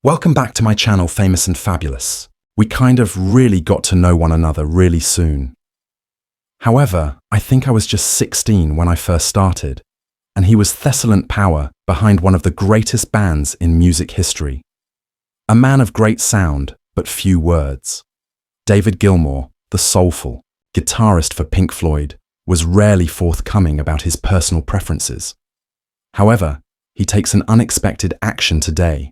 Welcome back to my channel, Famous and Fabulous. We kind of really got to know one another really soon. However, I think I was just 16 when I first started, and he was Thessalent power behind one of the greatest bands in music history. A man of great sound, but few words. David Gilmour, the soulful guitarist for Pink Floyd, was rarely forthcoming about his personal preferences. However, he takes an unexpected action today.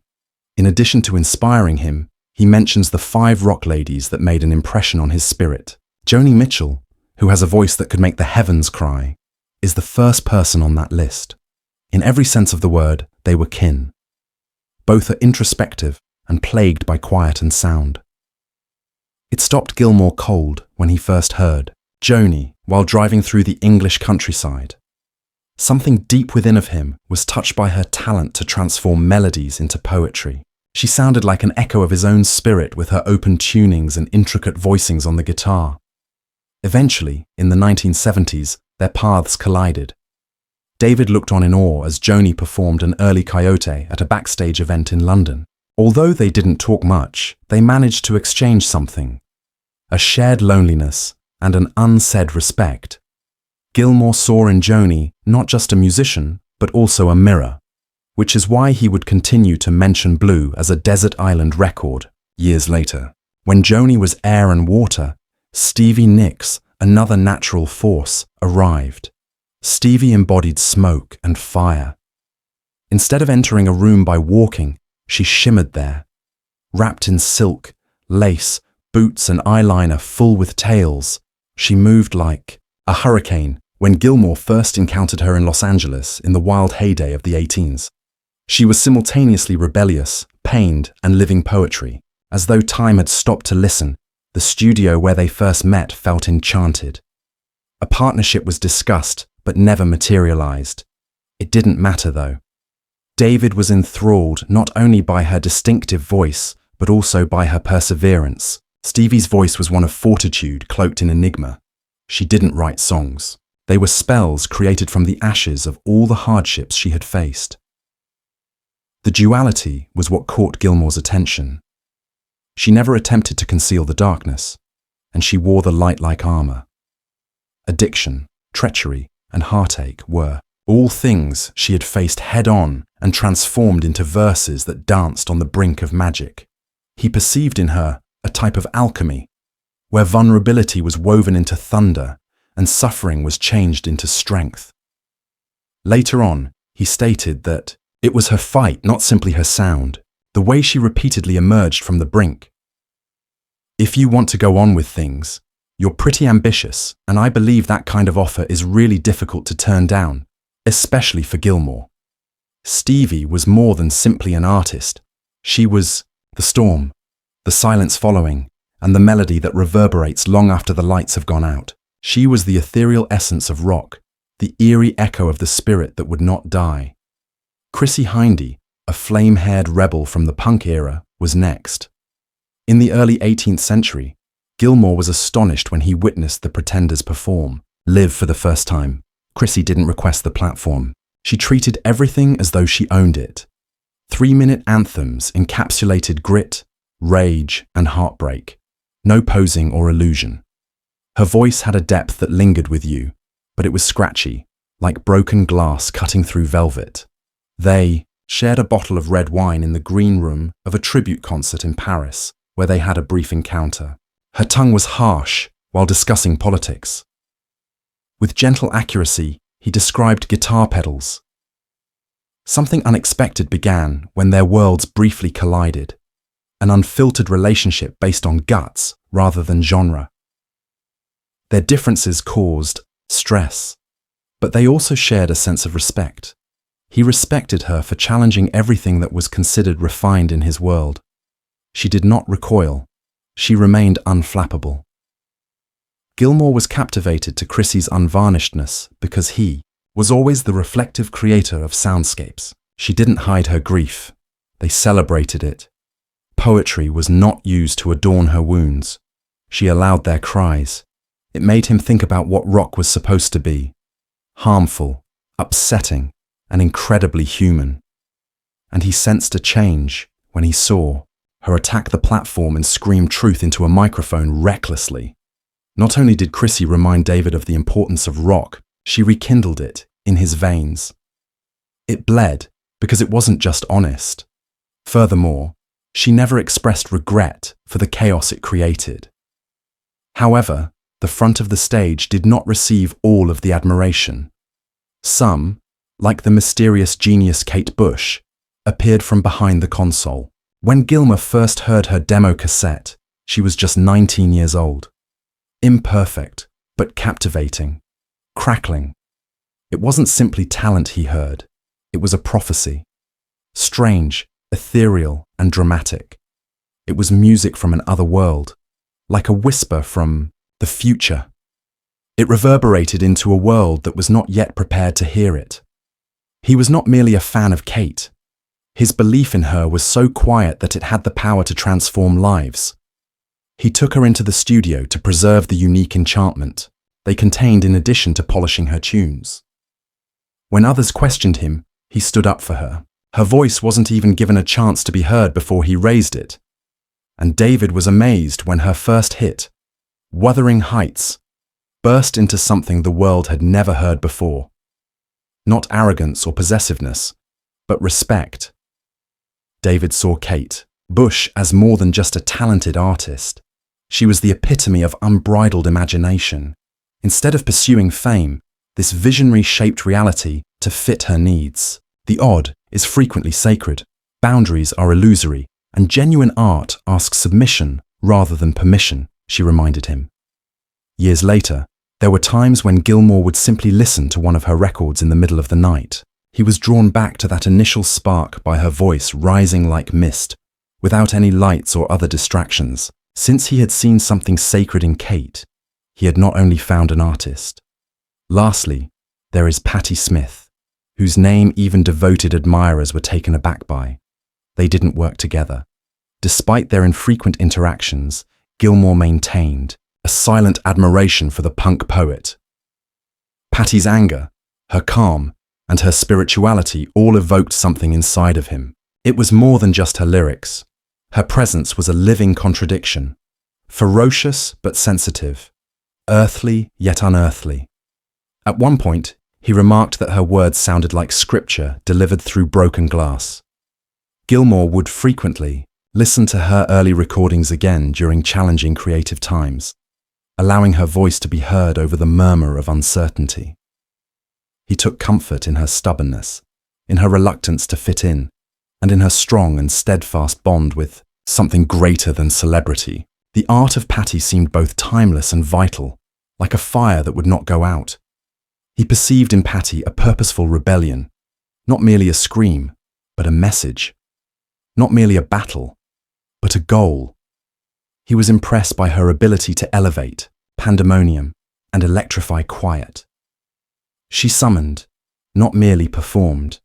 In addition to inspiring him, he mentions the 5 rock ladies that made an impression on his spirit. Joni Mitchell, who has a voice that could make the heavens cry, is the first person on that list. In every sense of the word, they were kin. Both are introspective and plagued by quiet and sound. It stopped Gilmour cold when he first heard Joni while driving through the English countryside. Something deep within of him was touched by her talent to transform melodies into poetry. She sounded like an echo of his own spirit with her open tunings and intricate voicings on the guitar. Eventually, in the 1970s, their paths collided. David looked on in awe as Joni performed an early Coyote at a backstage event in London. Although they didn't talk much, they managed to exchange something: a shared loneliness and an unsaid respect. Gilmour saw in Joni not just a musician, but also a mirror, which is why he would continue to mention Blue as a desert island record years later. When Joni was air and water, Stevie Nicks, another natural force, arrived. Stevie embodied smoke and fire. Instead of entering a room by walking, she shimmered there, wrapped in silk, lace, boots and eyeliner full with tails. She moved like a hurricane when Gilmour first encountered her in Los Angeles in the wild heyday of the 18s. She was simultaneously rebellious, pained, and living poetry. As though time had stopped to listen, the studio where they first met felt enchanted. A partnership was discussed, but never materialized. It didn't matter, though. David was enthralled not only by her distinctive voice, but also by her perseverance. Stevie's voice was one of fortitude cloaked in enigma. She didn't write songs. They were spells created from the ashes of all the hardships she had faced. The duality was what caught Gilmour's attention. She never attempted to conceal the darkness, and she wore the light like armor. Addiction, treachery, and heartache were all things she had faced head-on and transformed into verses that danced on the brink of magic. He perceived in her a type of alchemy, where vulnerability was woven into thunder and suffering was changed into strength. Later on, he stated that it was her fight, not simply her sound, the way she repeatedly emerged from the brink. If you want to go on with things, you're pretty ambitious, and I believe that kind of offer is really difficult to turn down, especially for Gilmour. Stevie was more than simply an artist. She was the storm, the silence following, and the melody that reverberates long after the lights have gone out. She was the ethereal essence of rock, the eerie echo of the spirit that would not die. Chrissie Hynde, a flame-haired rebel from the punk era, was next. In the early 18th century, Gilmour was astonished when he witnessed the Pretenders perform live for the first time. Chrissie didn't request the platform. She treated everything as though she owned it. 3-minute anthems encapsulated grit, rage, and heartbreak. No posing or illusion. Her voice had a depth that lingered with you, but it was scratchy, like broken glass cutting through velvet. They shared a bottle of red wine in the green room of a tribute concert in Paris, where they had a brief encounter. Her tongue was harsh while discussing politics. With gentle accuracy, he described guitar pedals. Something unexpected began when their worlds briefly collided, an unfiltered relationship based on guts rather than genre. Their differences caused stress, but they also shared a sense of respect. He respected her for challenging everything that was considered refined in his world. She did not recoil. She remained unflappable. Gilmour was captivated to Chrissie's unvarnishedness because he was always the reflective creator of soundscapes. She didn't hide her grief. They celebrated it. Poetry was not used to adorn her wounds. She allowed their cries. It made him think about what rock was supposed to be: harmful, upsetting, and incredibly human. And he sensed a change when he saw her attack the platform and scream truth into a microphone recklessly. Not only did Chrissie remind David of the importance of rock, she rekindled it in his veins. It bled because it wasn't just honest. Furthermore, she never expressed regret for the chaos it created. However, the front of the stage did not receive all of the admiration. Some, like the mysterious genius Kate Bush, appeared from behind the console. When Gilmour first heard her demo cassette, she was just 19 years old. Imperfect, but captivating, crackling. It wasn't simply talent he heard, it was a prophecy. Strange, ethereal, and dramatic. It was music from an other world, like a whisper from the future. It reverberated into a world that was not yet prepared to hear it. He was not merely a fan of Kate. His belief in her was so quiet that it had the power to transform lives. He took her into the studio to preserve the unique enchantment they contained in addition to polishing her tunes. When others questioned him, he stood up for her. Her voice wasn't even given a chance to be heard before he raised it. And David was amazed when her first hit, Wuthering Heights, burst into something the world had never heard before. Not arrogance or possessiveness, but respect. David saw Kate Bush as more than just a talented artist. She was the epitome of unbridled imagination. Instead of pursuing fame, this visionary shaped reality to fit her needs. The odd is frequently sacred, boundaries are illusory, and genuine art asks submission rather than permission, she reminded him. Years later, there were times when Gilmour would simply listen to one of her records in the middle of the night. He was drawn back to that initial spark by her voice rising like mist, without any lights or other distractions. Since he had seen something sacred in Kate, he had not only found an artist. Lastly, there is Patti Smith, whose name even devoted admirers were taken aback by. They didn't work together. Despite their infrequent interactions, Gilmour maintained a silent admiration for the punk poet. Patti's anger, her calm, and her spirituality all evoked something inside of him. It was more than just her lyrics. Her presence was a living contradiction, ferocious but sensitive, earthly yet unearthly. At one point, he remarked that her words sounded like scripture delivered through broken glass. Gilmour would frequently listen to her early recordings again during challenging creative times, allowing her voice to be heard over the murmur of uncertainty. He took comfort in her stubbornness, in her reluctance to fit in, and in her strong and steadfast bond with something greater than celebrity. The art of Patti seemed both timeless and vital, like a fire that would not go out. He perceived in Patti a purposeful rebellion, not merely a scream, but a message. Not merely a battle, but a goal. He was impressed by her ability to elevate pandemonium and electrify quiet. She summoned, not merely performed.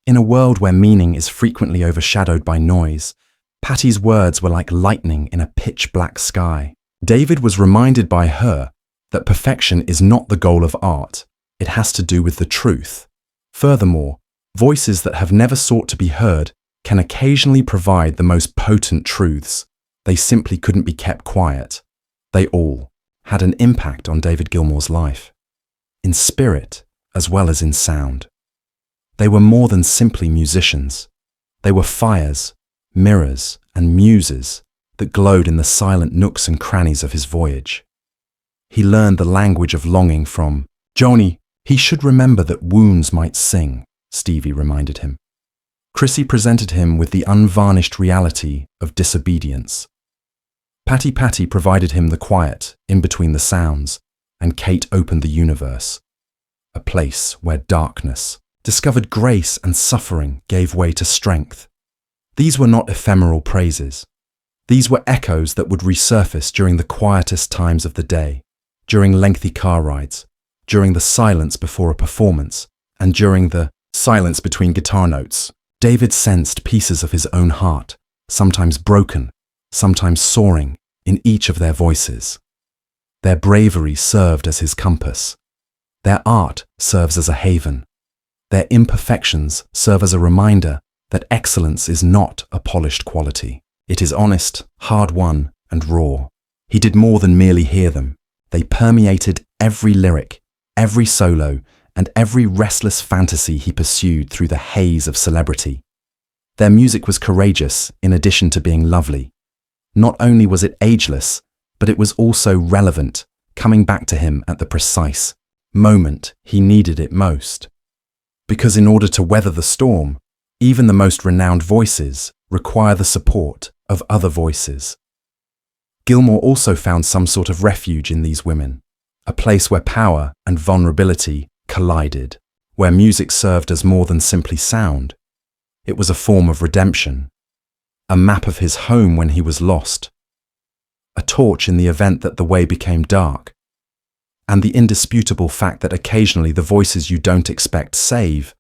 In a world where meaning is frequently overshadowed by noise, Patti's words were like lightning in a pitch-black sky. David was reminded by her that perfection is not the goal of art, it has to do with the truth. Furthermore, voices that have never sought to be heard can occasionally provide the most potent truths. They simply couldn't be kept quiet. They all had an impact on David Gilmour's life, in spirit as well as in sound. They were more than simply musicians. They were fires, mirrors, and muses that glowed in the silent nooks and crannies of his voyage. He learned the language of longing from Joni. He should remember that wounds might sing, Stevie reminded him. Chrissie presented him with the unvarnished reality of disobedience. Patti provided him the quiet in between the sounds, and Kate opened the universe, a place where darkness discovered grace and suffering gave way to strength. These were not ephemeral praises. These were echoes that would resurface during the quietest times of the day, during lengthy car rides, during the silence before a performance, and during the silence between guitar notes. David sensed pieces of his own heart, sometimes broken, sometimes soaring, in each of their voices. Their bravery served as his compass. Their art serves as a haven. Their imperfections serve as a reminder that excellence is not a polished quality. It is honest, hard-won, and raw. He did more than merely hear them. They permeated every lyric, every solo, and every restless fantasy he pursued through the haze of celebrity. Their music was courageous in addition to being lovely. Not only was it ageless, but it was also relevant, coming back to him at the precise moment he needed it most. Because in order to weather the storm, even the most renowned voices require the support of other voices. Gilmour also found some sort of refuge in these women, a place where power and vulnerability collided, where music served as more than simply sound. It was a form of redemption, a map of his home when he was lost, a torch in the event that the way became dark, and the indisputable fact that occasionally the voices you don't expect save